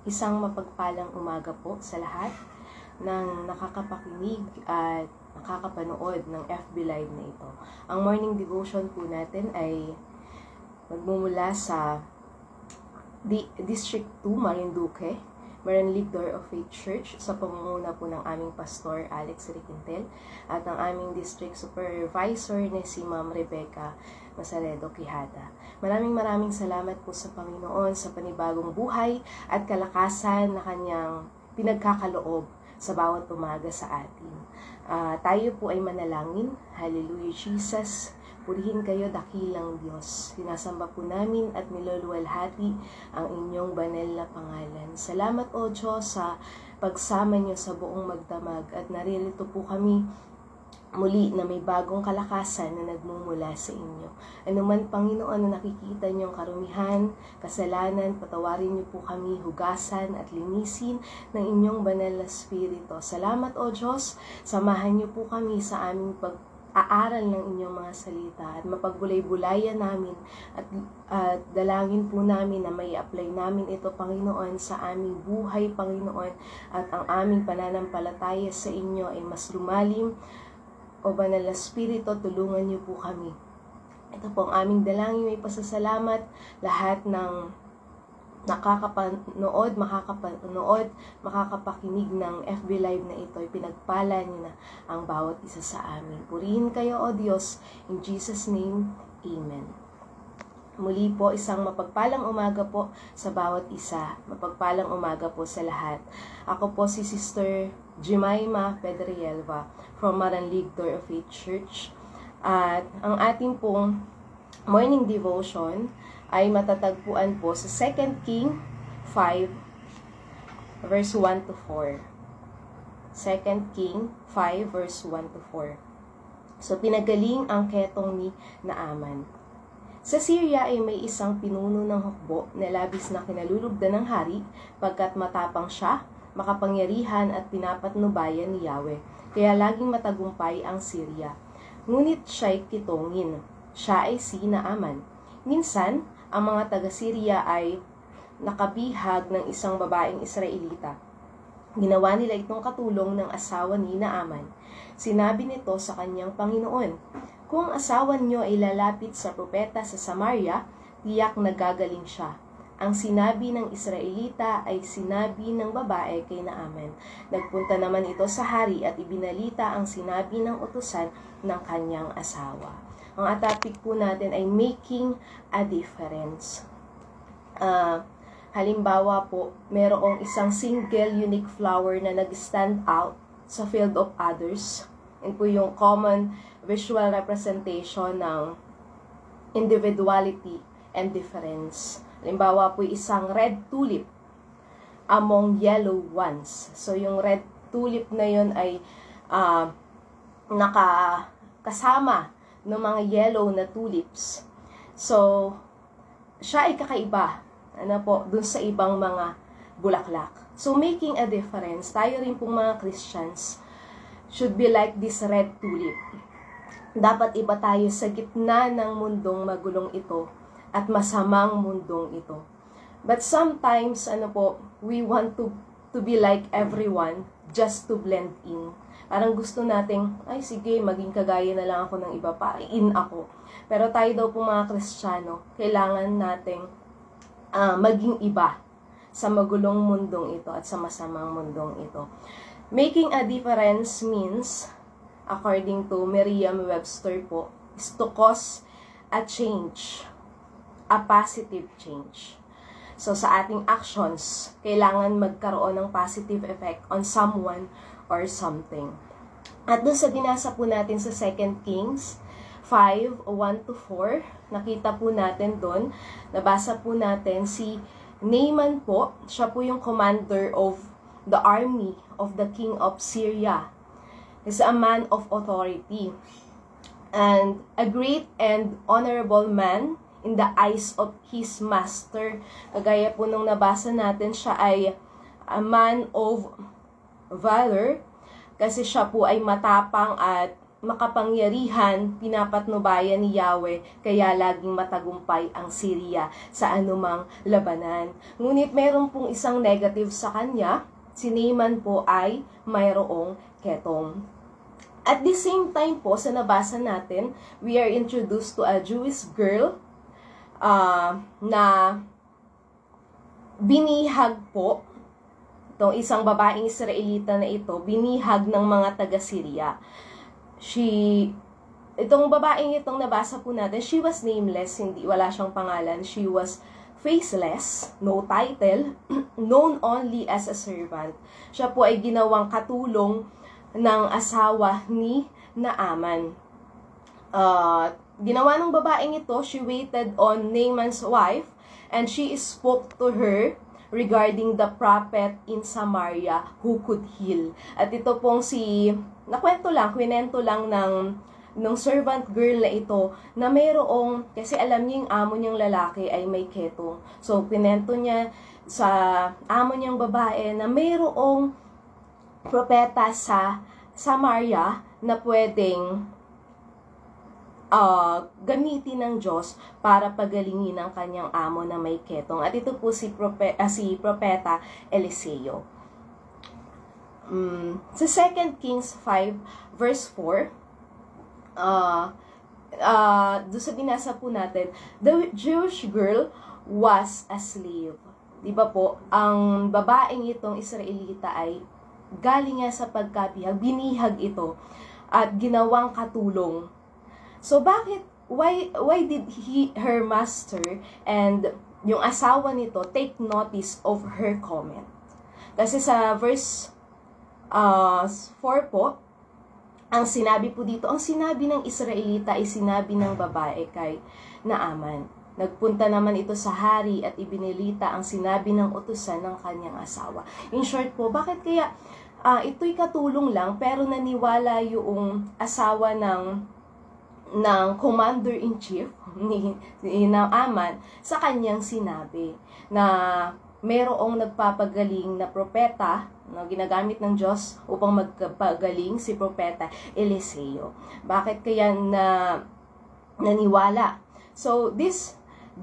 Isang mapagpalang umaga po sa lahat ng nakakapakinig at nakakapanood ng FB Live na ito. Ang morning devotion po natin ay magmumula sa District 2, Marinduque, Maranlig Door of Faith Church sa pamumuno po ng aming pastor Alex Riquintel at ang aming district supervisor na si Ma'am Rebecca Masaredo Quijada. Maraming salamat po sa Panginoon sa panibagong buhay at kalakasan na kanyang pinagkakaloob sa bawat umaga sa atin. Tayo po ay manalangin. Hallelujah Jesus. Purihin kayo, dakilang Diyos. Sinasamba po namin at niluluwalhati ang inyong banal na pangalan. Salamat o Diyos sa pagsama niyo sa buong magdamag at naririto po kami muli na may bagong kalakasan na nagmumula sa inyo. Ano man Panginoon na nakikita niyong karumihan, kasalanan, patawarin niyo po kami, hugasan at linisin ng inyong banal na spirito. Salamat o Diyos, samahan niyo po kami sa aming aaral ng inyong mga salita at mapagbulay-bulayan namin at dalangin po namin na may apply namin ito Panginoon sa aming buhay Panginoon at ang aming pananampalataya sa inyo ay mas lumalim. O Banal na Espiritu, tulungan niyo po kami. Ito po ang aming dalangin, may pasasalamat lahat ng makakapakinig ng FB Live na ito, ay pinagpala niyo na ang bawat isa sa amin. Purihin kayo, O Diyos, in Jesus' name, Amen. Muli po, isang mapagpalang umaga po sa bawat isa. Mapagpalang umaga po sa lahat. Ako po si Sister Jemima Pedrielva from Maranlig Door of Faith Church. At ang ating pong morning devotion ay matatagpuan po sa 2 King 5 verse 1 to 4. 2 King 5 verse 1 to 4. So pinagaling ang ketong ni Naaman. Sa Syria ay may isang pinuno ng hukbo na labis na kinalulugdan ng hari pagkat matapang siya, makapangyarihan at pinapatnubayan ni Yahweh. Kaya laging matagumpay ang Syria. Ngunit siya'y kitongin. Siya ay si Naaman. Minsan, ang mga taga-Syria ay nakabihag ng isang babaeng Israelita. Ginawa nila itong katulong ng asawa ni Naaman. Sinabi nito sa kanyang Panginoon, "Kung asawa niyo ay lalapit sa propeta sa Samaria, tiyak nagagaling siya." Ang sinabi ng Israelita ay sinabi ng babae kay Naaman. Nagpunta naman ito sa hari at ibinalita ang sinabi ng utusan ng kanyang asawa. Ang topic po natin ay making a difference. Halimbawa po, merong isang single unique flower na nag-stand out sa field of others. Yan po yung common visual representation ng individuality and difference. Halimbawa po, isang red tulip among yellow ones. So, yung red tulip na yun ay nakakasama ng mga yellow na tulips. So, siya ay kakaiba dun sa ibang mga bulaklak. So, making a difference, tayo rin pong mga Christians should be like this red tulip. Dapat iba tayo sa gitna ng mundong magulong ito at masamang mundong ito. But sometimes, we want to be like everyone just to blend in. Parang gusto nating, ay sige, maging kagaya na lang ako ng iba, pa-in ako. Pero tayo daw po mga Kristiyano, kailangan nating maging iba sa magulong mundong ito at sa masamang mundong ito. Making a difference means, according to Merriam-Webster po, is to cause a change, a positive change. So, sa ating actions, kailangan magkaroon ng positive effect on someone or something. At doon sa binasa po natin sa 2 Kings 5, 1 to 4, nakita po natin doon, nabasa po natin si Naaman po, siya po yung commander of the army of the king of Syria. He's a man of authority and a great and honorable man in the eyes of his master. Kagaya po nung nabasa natin, siya ay a man of valor kasi siya po ay matapang at makapangyarihan, pinapatnubayan ni Yahweh, kaya laging matagumpay ang Syria sa anumang labanan. Ngunit meron pong isang negative sa kanya, si Naaman po ay mayroong ketong. At the same time po, sa nabasa natin, we are introduced to a Jewish girl na binihag po. Itong isang babaeng Israelita na ito, binihag ng mga taga-Syria. Itong babaeng itong nabasa po natin, she was nameless, wala siyang pangalan. She was faceless, no title, known only as a servant. Siya po ay ginawang katulong ng asawa ni Naaman. Ginawa ng babaeng ito, she waited on Naaman's wife, and she spoke to her regarding the prophet in Samaria who could heal. At ito pong kwinento lang ng servant girl na ito na mayroong, kasi alam niya yung amo niyang lalaki ay may ketong. So, kwinento niya sa amo niyang babae na mayroong propeta sa Samaria na pwedeng gamitin ng Diyos para pagalingin ang kanyang amo na may ketong. At ito po si Propeta Eliseo. Sa 2 Kings 5 verse 4, doon sa binasa po natin, the Jewish girl was a slave. Diba po, ang babaeng itong Israelita ay galing nga sa pagkabihag, binihag ito at ginawang katulong. So bakit, why did her master and yung asawa nito take notice of her comment? Kasi sa verse 4 po, ang sinabi po dito, ang sinabi ng Israelita ay sinabi ng babae kay Naaman. Nagpunta naman ito sa hari at ibinilita ang sinabi ng utusan ng kanyang asawa. In short po, bakit kaya ito'y katulong lang pero naniwala yung asawa ng commander-in-chief ni Naaman sa kanyang sinabi na mayroong nagpapagaling na propeta na ginagamit ng Diyos upang magpagaling, si Propeta Eliseo. Bakit kaya naniwala? So, this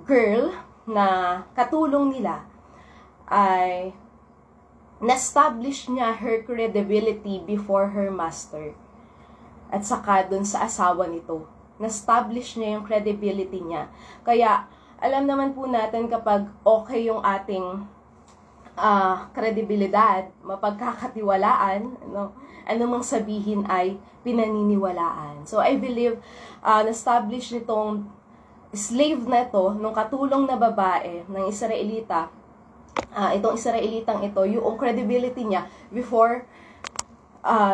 girl na katulong nila ay na-establish niya her credibility before her master at saka dun sa asawa nito. Na-establish niya yung credibility niya. Kaya, alam naman po natin kapag okay yung ating kredibilidad, mapagkakatiwalaan, anumang sabihin ay pinaniniwalaan. So, I believe, na-establish nitong slave na ito, nung katulong na babae ng Israelita, itong Israelitang ito, yung credibility niya before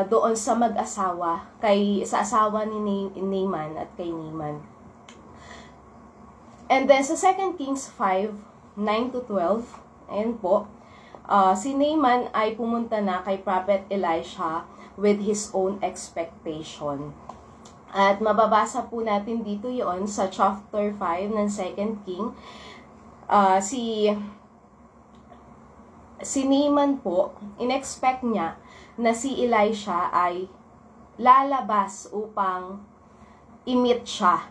doon sa mag-asawa, sa asawa ni Naaman at kay Naaman. And then sa 2 Kings 5, 9-12, ayan po, si Naaman ay pumunta na kay Prophet Elisha with his own expectation. At mababasa po natin dito yon sa chapter 5 ng 2 King. Si Naaman po, in-expect niya na si Elisha ay lalabas upang i-meet siya.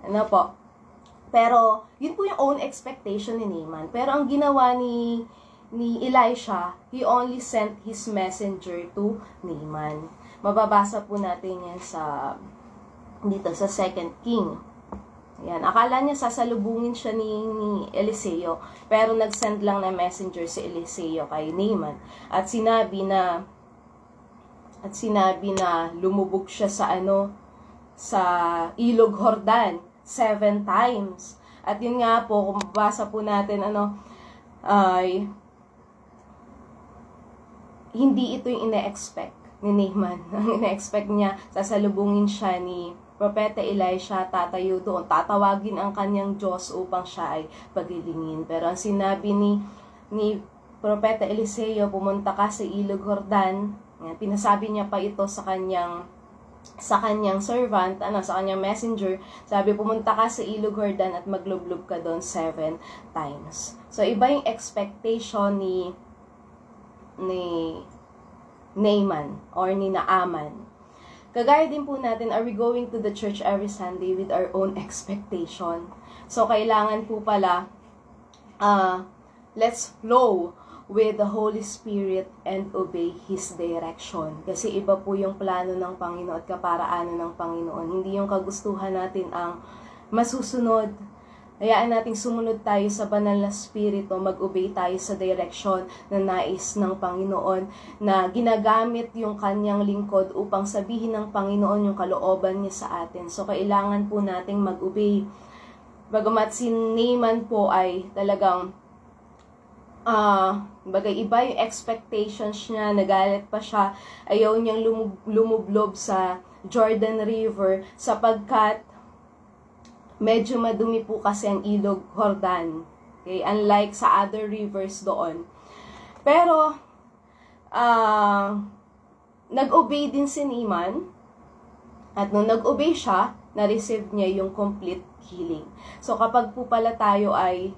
Ano po? Pero, yun po yung own expectation ni Naaman. Pero ang ginawa ni Elisha, he only sent his messenger to Naaman. Mababasa po natin yan dito sa 2 King. Ayan, akala niya sasalubungin siya ni Eliseo, pero nag-send lang na messenger si Eliseo kay Naaman. At sinabi na lumubog siya sa Ilog Jordan 7 times. At yun nga po, kung mabasa po natin ay hindi ito yung ine-expect ni Naaman. Ang ine-expect niya, sasalubungin siya ni Propeta Elisha, tatayo doon, tatawagin ang kanyang Diyos upang siya ay pagilingin. Pero ang sinabi ni Propeta Eliseo, pumunta ka sa Ilog Jordan. Pinasabi niya pa ito sa kanyang servant, sa kanyang messenger. Sabi, pumunta ka sa Ilog Jordan at maglublob ka doon 7 times. So, iba yung expectation ni Naaman or ni Naaman. Kagaya din po natin, are we going to the church every Sunday with our own expectation? So, kailangan po pala, let's flow with the Holy Spirit and obey His direction. Kasi iba po yung plano ng Panginoon at kaparaanan ng Panginoon. Hindi yung kagustuhan natin ang masusunod. Hayaan nating sumunod tayo sa banal na spirito, mag-obey tayo sa direction na nais ng Panginoon, na ginagamit yung kanyang lingkod upang sabihin ng Panginoon yung kalooban niya sa atin. So, kailangan po nating mag-obey. Bagamat si Naaman po ay talagang bagay iba yung expectations niya, nagalit pa siya, ayaw niyang lumublob sa Jordan River sapagkat medyo madumi po kasi ang ilog Jordan. Okay? Unlike sa other rivers doon. Pero, nag-obey din si Naaman. At nung nag-obey siya, na-receive niya yung complete healing. So, kapag po pala tayo ay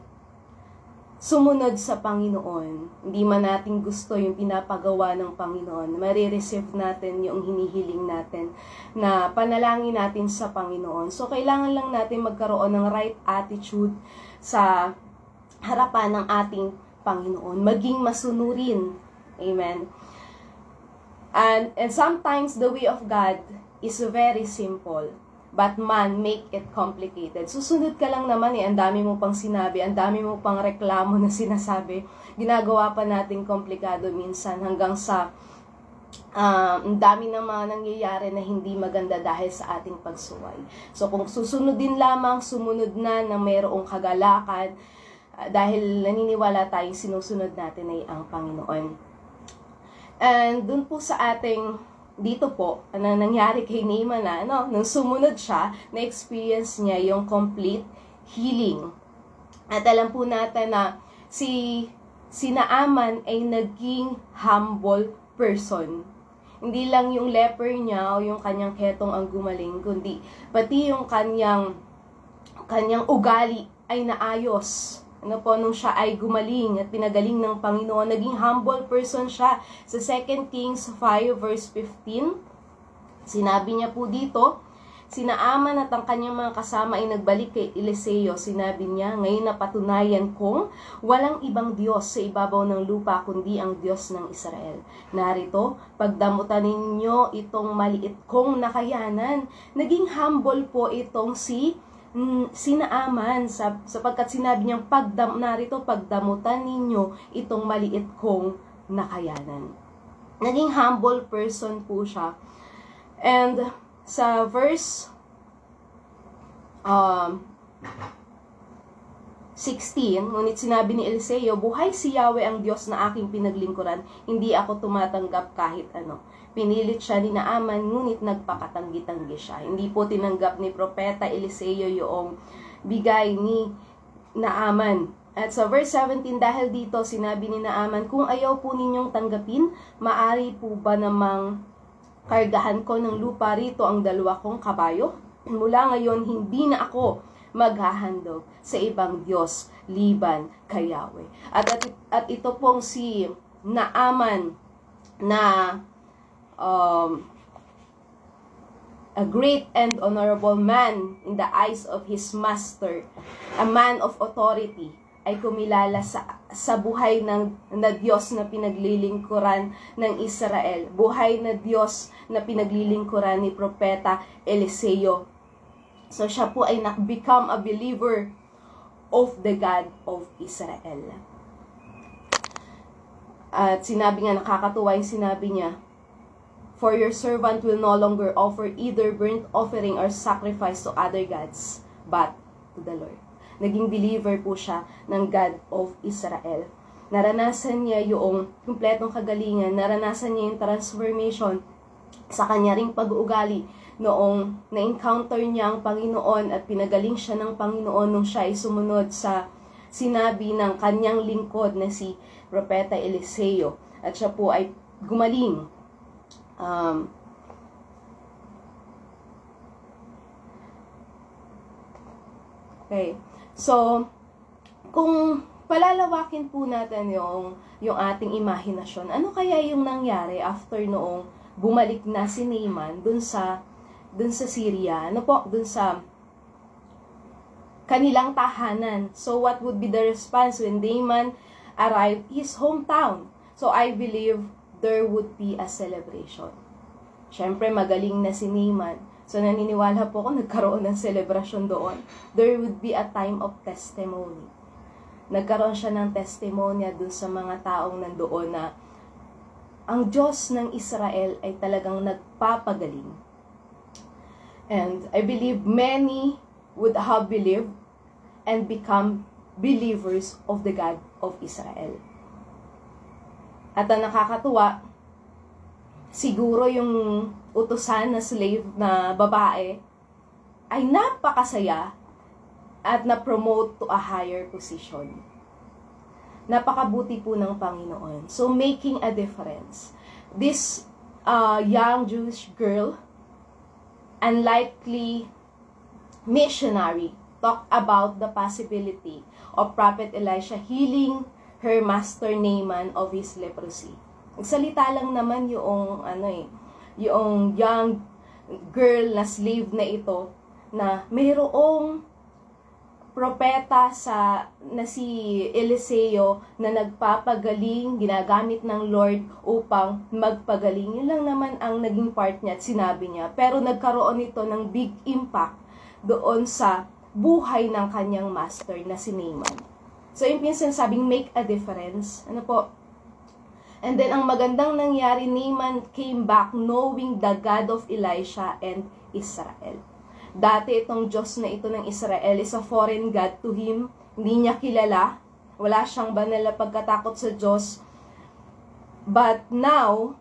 sumunod sa Panginoon, hindi man natin gusto yung pinapagawa ng Panginoon, marireceive natin yung hinihiling natin, na panalangin natin sa Panginoon. So, kailangan lang natin magkaroon ng right attitude sa harapan ng ating Panginoon, maging masunurin. Amen. And sometimes the way of God is very simple, but man make it complicated. Susunod ka lang naman ang dami mo pang sinabi, ang dami mo pang reklamo na sinasabi. Ginagawa pa natin komplikado minsan hanggang sa ang dami ng mga nangyayari na hindi maganda dahil sa ating pagsuway. So kung susunodin lamang, sumunod na mayroong kagalakan, dahil naniniwala tayong sinusunod natin ay ang Panginoon. And dun po sa ating dito po, ano nangyari kay Naaman nung sumunod siya, na-experience niya yung complete healing. At alam po natin na si Naaman ay naging humble person. Hindi lang yung leper niya o yung kanyang ketong ang gumaling, kundi pati yung kanyang ugali ay naayos. Nung siya ay gumaling at pinagaling ng Panginoon, naging humble person siya. Sa 2 Kings 5 verse 15, sinabi niya po dito, si Naaman at ang kanyang mga kasama ay nagbalik kay Eliseo. Sinabi niya, ngayon napatunayan kong walang ibang Diyos sa ibabaw ng lupa kundi ang Diyos ng Israel. Narito, pagdamutan ninyo itong maliit kong nakayanan. Naging humble po itong si Naaman sapagkat sinabi niyang pagdamutan ninyo itong maliit kong nakayanan. Naging humble person po siya. And sa verse 16, ngunit sinabi ni Eliseo, buhay si Yahweh ang Diyos na aking pinaglingkuran, hindi ako tumatanggap kahit ano. Pinilit siya ni Naaman, ngunit nagpakatanggi-tanggi siya. Hindi po tinanggap ni Propeta Eliseo yung bigay ni Naaman. At sa verse 17, dahil dito, sinabi ni Naaman, kung ayaw po ninyong tanggapin, maari po ba namang kargahan ko ng lupa rito ang 2 kong kabayo? Mula ngayon, hindi na ako maghahandog sa ibang Diyos liban kay Yahweh. At ito pong si Naaman na a great and honorable man in the eyes of his master, a man of authority, ay kumilala sa buhay na Diyos na pinaglilingkuran ng Israel. Buhay na Diyos na pinaglilingkuran ni Propeta Eliseo. So siya po ay become a believer of the God of Israel. At sinabi nga, nakakatuwa yung sinabi niya, for your servant will no longer offer either burnt offering or sacrifice to other gods, but to the Lord. Naging believer po siya ng God of Israel. Naranasan niya yung kumpletong kagalingan, naranasan niya yung transformation sa kanya ring pag-uugali noong na-encounter niya ang Panginoon at pinagaling siya ng Panginoon nung siya ay sumunod sa sinabi ng kanyang lingkod na si Propeta Eliseo. At siya po ay gumaling. Okay. So, kung palalawakin po natin yung ating imahinasyon, ano kaya yung nangyari after noong bumalik na si Naaman dun sa Syria, dun sa kanilang tahanan. So what would be the response when Naaman arrived his hometown? So I believe there would be a celebration. Syempre magaling na si Naaman. So, naniniwala po ako nagkaroon ng celebration doon. There would be a time of testimony. Nagkaroon siya ng testimonya doon sa mga taong nandoon na ang Diyos ng Israel ay talagang nagpapagaling. And I believe many would have believed and become believers of the God of Israel. At ang nakakatuwa, siguro yung utusan na slave na babae ay napakasaya at na-promote to a higher position. Napakabuti po ng Panginoon. So, making a difference. This young Jewish girl, unlikely missionary, talked about the possibility of Prophet Elisha healing her master Naaman of his leprosy. Nagsalita lang naman yung yung young girl na slave na ito na mayroong propeta na si Eliseo na nagpapagaling, ginagamit ng Lord upang magpagaling. Yun lang naman ang naging part niya at sinabi niya. Pero nagkaroon ito ng big impact doon sa buhay ng kanyang master na si Naaman. So, yung sinasabing make a difference. And then, ang magandang nangyari, Naaman came back knowing the God of Elisha and Israel. Dati itong Diyos na ito ng Israel is a foreign God to him. Hindi niya kilala. Wala siyang banal na pagkatakot sa Diyos. But now,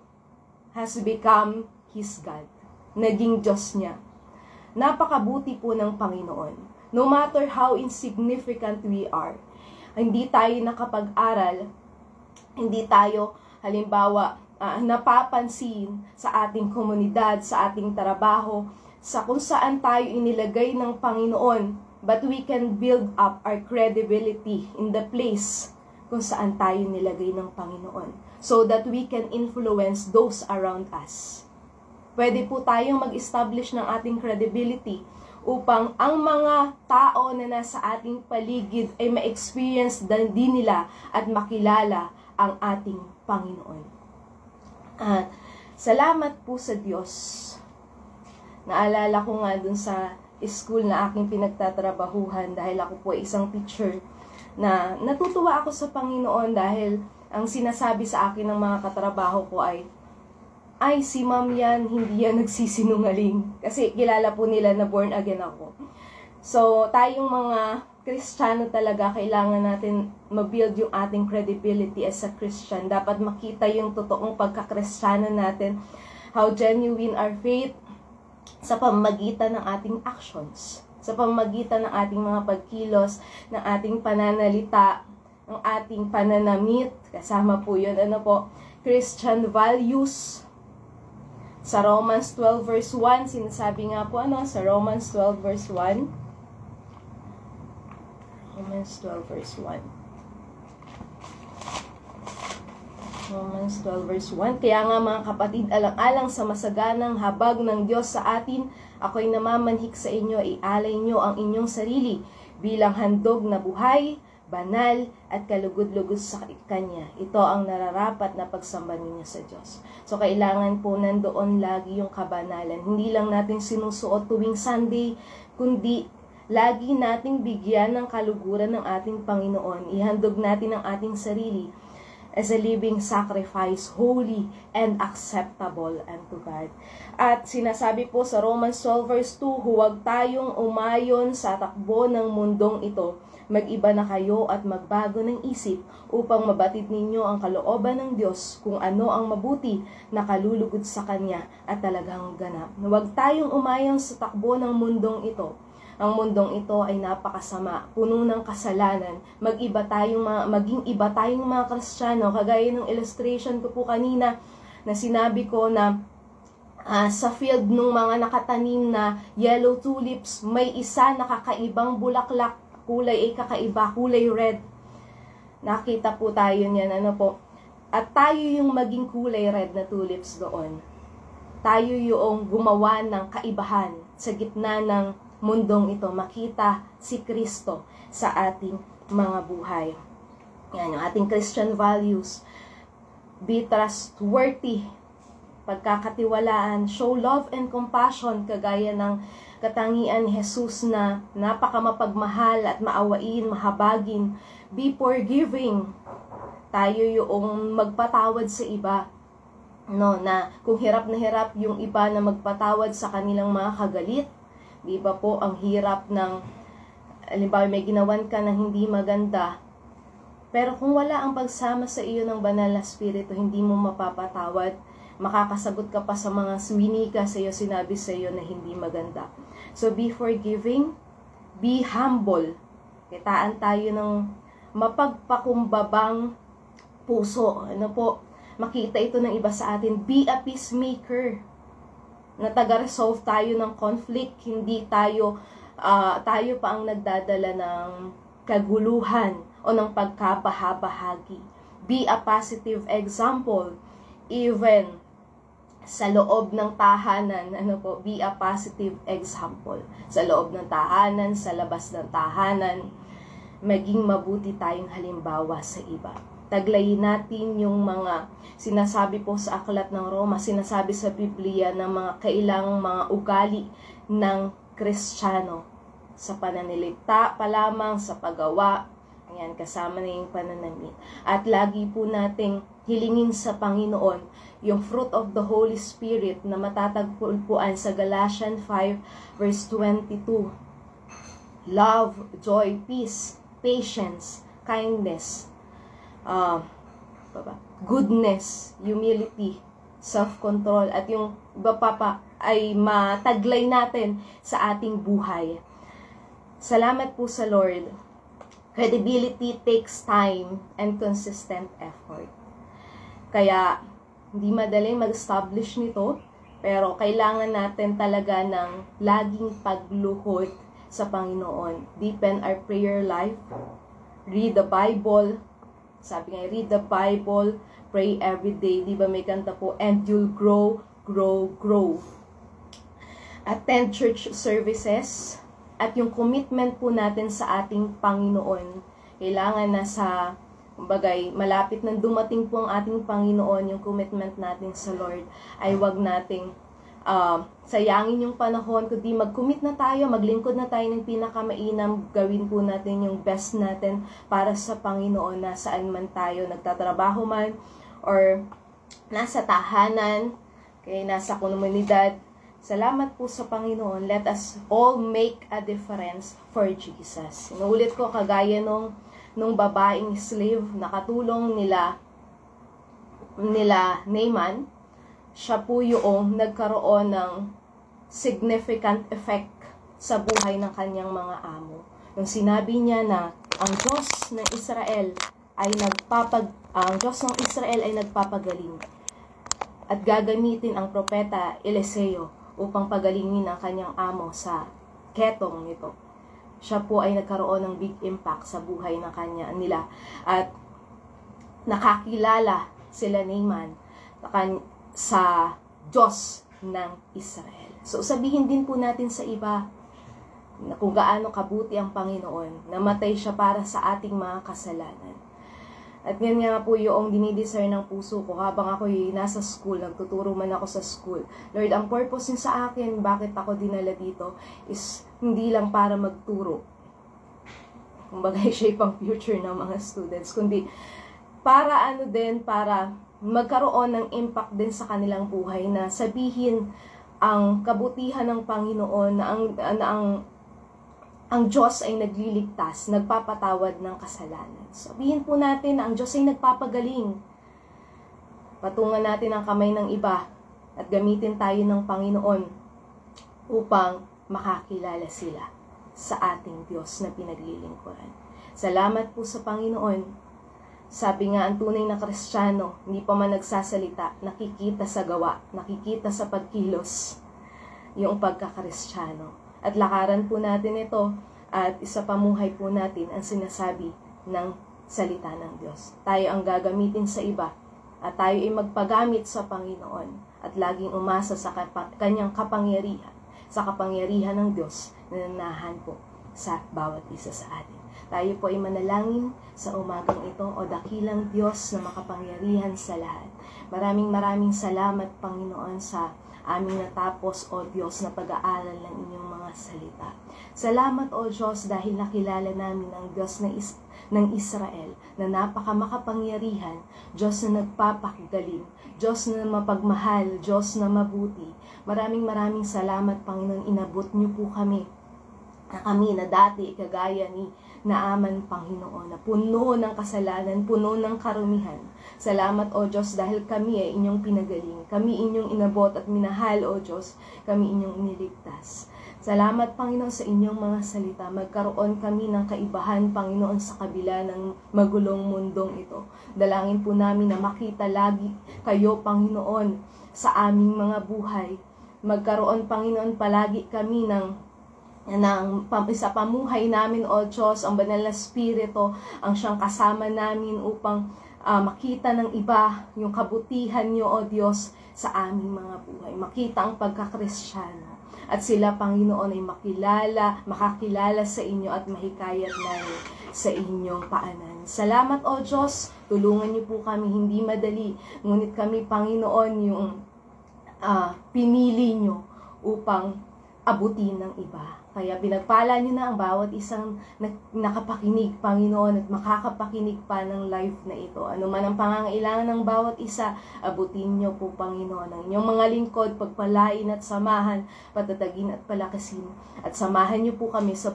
has become his God. Naging Diyos niya. Napakabuti po ng Panginoon. No matter how insignificant we are, hindi tayo nakapag-aral, hindi tayo halimbawa, napapansin sa ating komunidad, sa ating trabaho, sa kung saan tayo inilagay ng Panginoon, but we can build up our credibility in the place kung saan tayo nilagay ng Panginoon, so that we can influence those around us. Pwede po tayong mag-establish ng ating credibility upang ang mga tao na nasa ating paligid ay ma-experience din nila at makilala ang ating Panginoon. Salamat po sa Diyos. Naalala ko nga dun sa school na aking pinagtatrabahuhan dahil ako po ay isang teacher na natutuwa ako sa Panginoon dahil ang sinasabi sa akin ng mga katrabaho ko ay si ma'am yan, hindi yan nagsisinungaling. Kasi kilala po nila na born again ako. So, tayong mga Kristiyano talaga, kailangan natin mabuild yung ating credibility as a Christian. Dapat makita yung totoong pagka-Kristiyano natin, how genuine our faith sa pamamagitan ng ating actions, sa pamamagitan ng ating mga pagkilos, ng ating pananalita, ng ating pananamit. Kasama po yun, Christian values. Sa Romans 12 verse 1, sinasabi nga po sa Romans 12 verse 1, Romans 12 verse 1. Romans 12 verse 1. Kaya nga mga kapatid, alang-alang sa masaganang habag ng Diyos sa atin, ako'y namamanhik sa inyo, ialay nyo ang inyong sarili bilang handog na buhay, banal, at kalugod-lugod sa Kanya. Ito ang nararapat na pagsamba ninyo sa Diyos. So, kailangan po nandoon lagi yung kabanalan. Hindi lang natin sinusuot tuwing Sunday, kundi lagi nating bigyan ng kaluguran ng ating Panginoon. Ihandog natin ang ating sarili as a living sacrifice, holy and acceptable unto God. At sinasabi po sa Romans 12 verse 2, huwag tayong umayon sa takbo ng mundong ito. Mag-iba na kayo at magbago ng isip upang mabatid ninyo ang kalooban ng Diyos kung ano ang mabuti na kalulugod sa Kanya at talagang ganap. Huwag tayong umayon sa takbo ng mundong ito. Ang mundong ito ay napakasama, puno ng kasalanan. Maging iba tayong mga Kristiyano, kagaya ng illustration ko po kanina na sinabi ko na sa field ng mga nakatanim na yellow tulips, may isa na kakaibang bulaklak, kulay ay kakaiba, kulay red. Nakita po tayo niyan, At tayo yung maging kulay red na tulips doon. tayo yung gumawa ng kaibahan sa gitna ng mundong ito, makita si Kristo sa ating mga buhay. Yan yung ating Christian values. Be trustworthy, pagkakatiwalaan, show love and compassion, kagaya ng katangian ni Jesus na napakamapagmahal at maawain, mahabagin. Be forgiving, tayo yung magpatawad sa iba. No, na kung hirap na hirap yung iba na magpatawad sa kanilang mga kagalit, di ba po, ang hirap ng, halimbawa may ginawan ka na hindi maganda, pero kung wala ang pagsama sa iyo ng banal na spirito, hindi mo mapapatawad, makakasagot ka pa sa mga winika sa iyo, sinabi sa iyo na hindi maganda. So be forgiving, be humble, kitaan tayo ng mapagpakumbabang puso, ano po, makita ito ng iba sa atin. Be a peacemaker, na taga-resolve tayo ng conflict, hindi tayo pa ang nagdadala ng kaguluhan o ng pagkabahabahagi. Be a positive example, even sa loob ng tahanan, ano po, be a positive example. Sa loob ng tahanan, sa labas ng tahanan, maging mabuti tayong halimbawa sa iba. Taglayin natin yung mga sinasabi po sa Aklat ng Roma, sinasabi sa Biblia ng mga kailangang mga ugali ng Kristiyano. Sa pananalita pa lamang, sa paggawa, ayan, kasama na yung pananamit. At lagi po nating hilingin sa Panginoon yung fruit of the Holy Spirit na matatagpuan sa Galatians 5 verse 22. Love, joy, peace, patience, kindness, goodness, humility, self-control, at yung iba pa ay mataglay natin sa ating buhay. Salamat po sa Lord. Credibility takes time and consistent effort. Kaya, hindi madaling mag-establish nito, pero kailangan natin talaga ng laging pagluhod sa Panginoon. Deepen our prayer life. Read the Bible. Sabi nga, read the Bible, pray every day. Di ba may kanta po, and you'll grow, grow, grow. Attend church services. At yung commitment po natin sa ating Panginoon, kailangan na sa, kumbagay, malapit nang dumating po ang ating Panginoon, yung commitment natin sa Lord, ay wag nating sayangin yung panahon, kundi mag-commit na tayo, maglingkod na tayo ng pinakamainam, gawin po natin yung best natin para sa Panginoon, na saan man tayo, nagtatrabaho man, or nasa tahanan, kaya nasa komunidad. Salamat po sa Panginoon. Let us all make a difference for Jesus. Inuulit ko, kagaya nung babaeng slave, nakatulong nila Naaman, siya po yung nagkaroon ng significant effect sa buhay ng kanyang mga amo. Nung sinabi niya na ang Diyos ng Israel ay nagpapagaling at gagamitin ang propeta Eliseo upang pagalingin ang kanyang amo sa ketong nito. Siya po ay nagkaroon ng big impact sa buhay ng nila at nakakilala sila Naaman sa Diyos ng Israel. So sabihin din po natin sa iba na kung gaano kabuti ang Panginoon, namatay siya para sa ating mga kasalanan. At yan nga po yung dinidesire ng puso ko habang ako nasa school, nagtuturo man ako sa school. Lord, ang purpose niya sa akin, bakit ako dinala dito, is hindi lang para magturo. Kumbaga, shape ang future ng mga students, kundi para para magkaroon ng impact din sa kanilang buhay, na sabihin ang kabutihan ng Panginoon, na ang Diyos ay nagliligtas, nagpapatawad ng kasalanan. Sabihin po natin na ang Diyos ay nagpapagaling. Patungan natin ang kamay ng iba at gamitin tayo ng Panginoon upang makakilala sila sa ating Diyos na pinaglilingkuran. Salamat po sa Panginoon. Sabi nga, ang tunay na Kristiyano, hindi pa man nagsasalita, nakikita sa gawa, nakikita sa pagkilos, yung pagkakristyano. At lakaran po natin ito, at isa pamuhay po natin ang sinasabi ng salita ng Diyos. Tayo ang gagamitin sa iba at tayo ay magpagamit sa Panginoon at laging umasa sa kanyang kapangyarihan, sa kapangyarihan ng Diyos na nanahan po sa bawat isa sa atin. Tayo po ay manalangin sa umagang ito, o dakilang Diyos na makapangyarihan sa lahat. Maraming salamat, Panginoon, sa aming natapos, o Diyos, na pag-aaral ng inyong mga salita. Salamat, o Diyos, dahil nakilala namin ang Diyos ng Israel na napakamakapangyarihan, Diyos na nagpapakagaling, Diyos na mapagmahal, Diyos na mabuti. Maraming salamat, Panginoon, inabot niyo po kami na dati kagaya ni Naaman, Panginoon, na puno ng kasalanan, puno ng karumihan. Salamat, O Diyos, dahil kami ay inyong pinagaling, kami inyong inabot at minahal, O Diyos, kami inyong iniligtas. Salamat, Panginoon, sa inyong mga salita. Magkaroon kami ng kaibahan, Panginoon, sa kabila ng magulong mundong ito. Dalangin po namin na makita lagi kayo, Panginoon, sa aming mga buhay. Magkaroon, Panginoon, palagi kami sa pamuhay namin, O Diyos, ang banal na Espiritu ang siyang kasama namin upang makita ng iba yung kabutihan niyo, O Diyos, sa aming mga buhay. Makita ang pagkakristyano. At sila, Panginoon, ay makakilala sa inyo at mahikayat namin sa inyong paanan. Salamat, O Diyos, tulungan niyo po kami, hindi madali. Ngunit kami, Panginoon, yung pinili niyo upang abutin ng iba. Kaya pinagpala niyo na ang bawat isang nakapakinig, Panginoon, at makakapakinig pa ng live na ito. Ano man ang pangangailangan ng bawat isa, abutin niyo po, Panginoon, ang inyong mga lingkod, pagpalain at samahan, patatagin at palakasin. At samahan niyo po kami sa